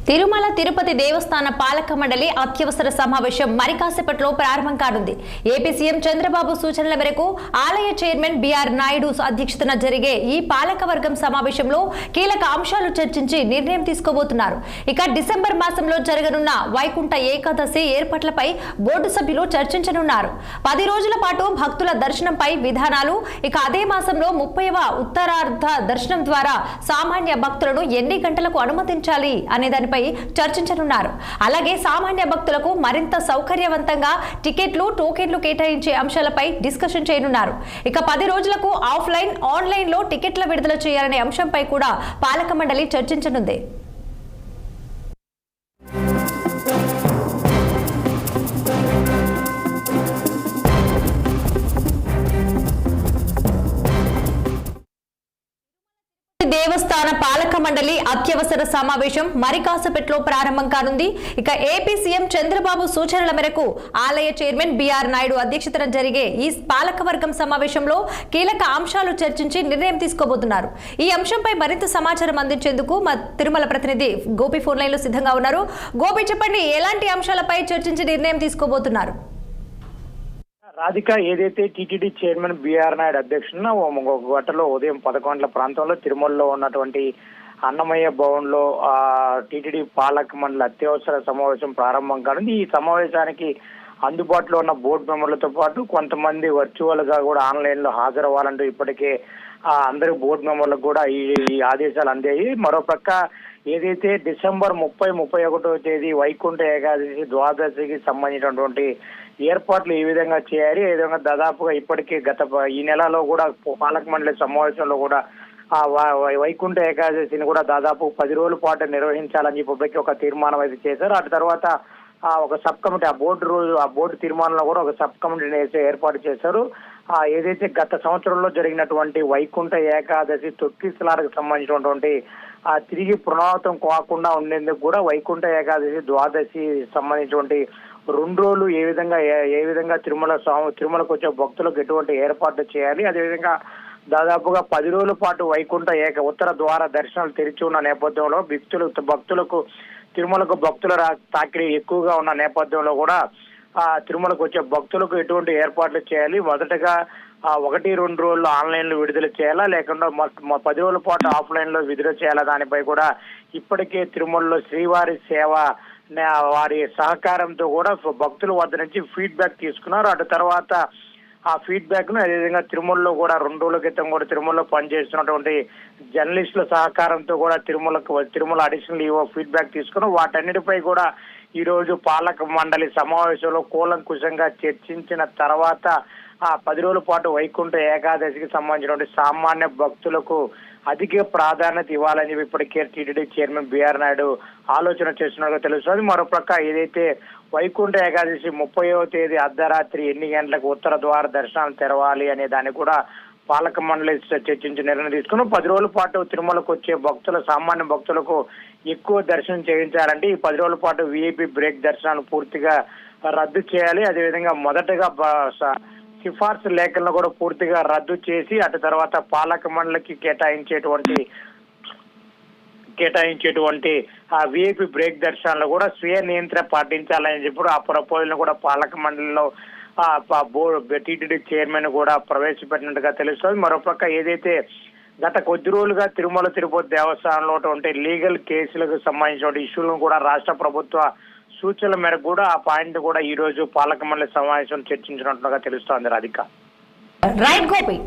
తిరుమల తిరుపతి దేవస్థాన పాలక మండలి అత్యవసర సమావేశం మరి కాసేపట్లో ప్రారంభం కానుంది. ఏపీ సీఎం చంద్రబాబు సూచనల మేరకు ఆలయ చైర్మన్ బిఆర్ నాయుడు అధ్యక్షతన జరిగే ఈ పాలకవర్గం సమావేశంలో కీలక అంశాలు చర్చించి నిర్ణయం తీసుకోబోతున్నారు. ఇక డిసెంబర్ మాసంలో జరగనున్న వైకుంఠ ఏకాదశి ఏర్పాట్లపై బోర్డు సభ్యులు చర్చించనున్నారు. 10 రోజుల పాటు భక్తుల దర్శనంపై విధానాలు, ఇక అదే మాసంలో 30వ ఉత్తరార్ధ దర్శనం ద్వారా సామాన్య భక్తులను ఎన్ని గంటలకు అనుమతించాలి అనే దానిపై చర్చించనున్నారు. అలాగే సామాన్య భక్తులకు మరింత సౌకర్యవంతంగా టికెట్లు, టోకెన్లు కేటాయించే అంశాలపై డిస్కషన్ చేయనున్నారు. ఇక 10 రోజులకు ఆఫ్లైన్, ఆన్లైన్ లో టికెట్ల విడుదల చేయాలనే అంశంపై కూడా పాలక మండలి చర్చించనుంది. దేవస్థాన పాలక మండలి అత్యవసర సమావేశం మరి కాసేపట్లో ప్రారంభం కానుంది. ఇక ఏపీ సీఎం చంద్రబాబు సూచనల మేరకు ఆలయ చైర్మన్ బిఆర్ నాయుడు అధ్యక్షతన జరిగే ఈ పాలకవర్గం సమావేశంలో కీలక అంశాలు చర్చించి నిర్ణయం తీసుకోబోతున్నారు. ఈ అంశంపై మరింత సమాచారం అందించేందుకు మా తిరుమల ప్రతినిధి గోపి ఫోన్ లైన్ లో సిద్ధంగా ఉన్నారు. గోపి, చెప్పండి, ఎలాంటి అంశాలపై చర్చించి నిర్ణయం తీసుకోబోతున్నారు? రాధిక, ఏదైతే టీటీడీ చైర్మన్ బిఆర్ నాయుడు అధ్యక్షున గంటలో ఉదయం 11 గంటల ప్రాంతంలో తిరుమలలో ఉన్నటువంటి అన్నమయ్య భవన్ లో టీటీడీ పాలక మండలి అత్యవసర సమావేశం ప్రారంభం కానుంది. ఈ సమావేశానికి అందుబాటులో ఉన్న బోర్డు మెంబర్లతో పాటు కొంతమంది వర్చువల్ గా కూడా ఆన్లైన్ లో హాజరవ్వాలంటూ ఇప్పటికే అందరి బోర్డు మెంబర్లకు కూడా ఈ ఆదేశాలు అందాయి. మరోపక్క ఏదైతే డిసెంబర్ 30, 31వ తేదీ వైకుంఠ ఏకాదశి, ద్వాదశికి సంబంధించినటువంటి ఏర్పాట్లు ఏ విధంగా చేయాలి, ఏ విధంగా దాదాపుగా ఇప్పటికే ఈ నెలలో కూడా పాలక మండలి సమావేశంలో కూడా వైకుంఠ ఏకాదశిని కూడా దాదాపు 10 రోజుల పాటు నిర్వహించాలని చెప్పి ఒక తీర్మానం అయితే చేశారు. అటు తర్వాత ఒక సబ్ కమిటీ, ఆ బోర్డు తీర్మానంలో కూడా ఒక సబ్ కమిటీని ఏర్పాటు చేశారు. ఏదైతే గత సంవత్సరంలో జరిగినటువంటి వైకుంఠ ఏకాదశి తొక్కిసలాలకు సంబంధించినటువంటి తిరిగి పునరావృతం కాకుండా ఉండేందుకు కూడా వైకుంఠ ఏకాదశి, ద్వాదశి సంబంధించినటువంటి 2 రోజులు ఏ విధంగా తిరుమలకు వచ్చే భక్తులకు ఎటువంటి ఏర్పాట్లు చేయాలి, అదేవిధంగా దాదాపుగా 10 రోజుల పాటు వైకుంఠ ఉత్తర ద్వార దర్శనాలు తెరిచి ఉన్న నేపథ్యంలో భక్తులకు తిరుమలకు భక్తుల తాకిడి ఎక్కువగా ఉన్న నేపథ్యంలో కూడా తిరుమలకు వచ్చే భక్తులకు ఎటువంటి ఏర్పాట్లు చేయాలి, మొదటగా 1-2 రోజులు ఆన్లైన్ లో విడుదల చేయాలా, లేకుండా 10 రోజుల పాటు ఆఫ్లైన్ లో విడుదల చేయాలా, దానిపై కూడా ఇప్పటికే తిరుమలలో శ్రీవారి సేవ వారి సహకారంతో కూడా భక్తుల వద్ద నుంచి ఫీడ్బ్యాక్ తీసుకున్నారు. అటు తర్వాత ఆ ఫీడ్బ్యాక్ ను అదేవిధంగా తిరుమలలో కూడా 2 రోజుల క్రితం కూడా తిరుమలలో పనిచేస్తున్నటువంటి జర్నలిస్టుల సహకారంతో కూడా తిరుమల అడిషనల్ ఈవో ఫీడ్బ్యాక్ తీసుకుని వాటన్నిటిపై కూడా ఈ రోజు పాలక మండలి సమావేశంలో కూలంకుషంగా చర్చించిన తర్వాత 10 రోజుల పాటు వైకుంఠ ఏకాదశికి సంబంధించినటువంటి సామాన్య భక్తులకు అధిక ప్రాధాన్యత ఇవ్వాలని చెప్పి ఇప్పటికే టీటీడీ చైర్మన్ బిఆర్ నాయుడు ఆలోచన చేస్తున్నట్టుగా తెలుస్తుంది. మరోపక్క ఏదైతే వైకుంఠ ఏకాదశి 30వ తేదీ అర్ధరాత్రి ఎన్ని గంటలకు ఉత్తర ద్వార దర్శనాలు తెరవాలి అనే దాన్ని కూడా పాలక మండలి చర్చించి నిర్ణయం తీసుకుని 10 రోజుల పాటు తిరుమలకు వచ్చే సామాన్య భక్తులకు ఎక్కువ దర్శనం చేయించాలంటే ఈ 10 రోజుల పాటు విఐపి బ్రేక్ దర్శనాలు పూర్తిగా రద్దు చేయాలి. అదేవిధంగా మొదటగా సిఫార్సు లేఖలను కూడా పూర్తిగా రద్దు చేసి అటు తర్వాత పాలక మండలికి కేటాయించేటువంటి ఆ విఐపి బ్రేక్ దర్శనాలు కూడా స్వీయ నియంత్రణ పాటించాలని చెప్పి ఆ ప్రపోజల్ కూడా పాలక మండలిలో టీటీడీ చైర్మన్ కూడా ప్రవేశపెట్టినట్టుగా తెలుస్తుంది. మరోపక్క ఏదైతే గత కొద్ది రోజులుగా తిరుమల తిరుపతి దేవస్థానంలో ఉన్నటువంటి లీగల్ కేసులకు సంబంధించిన ఇష్యూలను కూడా రాష్ట్ర ప్రభుత్వ సూచనల మేరకు కూడా ఆ పాయింట్ కూడా ఈ రోజు పాలక మండలి సమావేశం చర్చించినట్లుగా తెలుస్తోంది. రాధిక. రైట్ గోపి.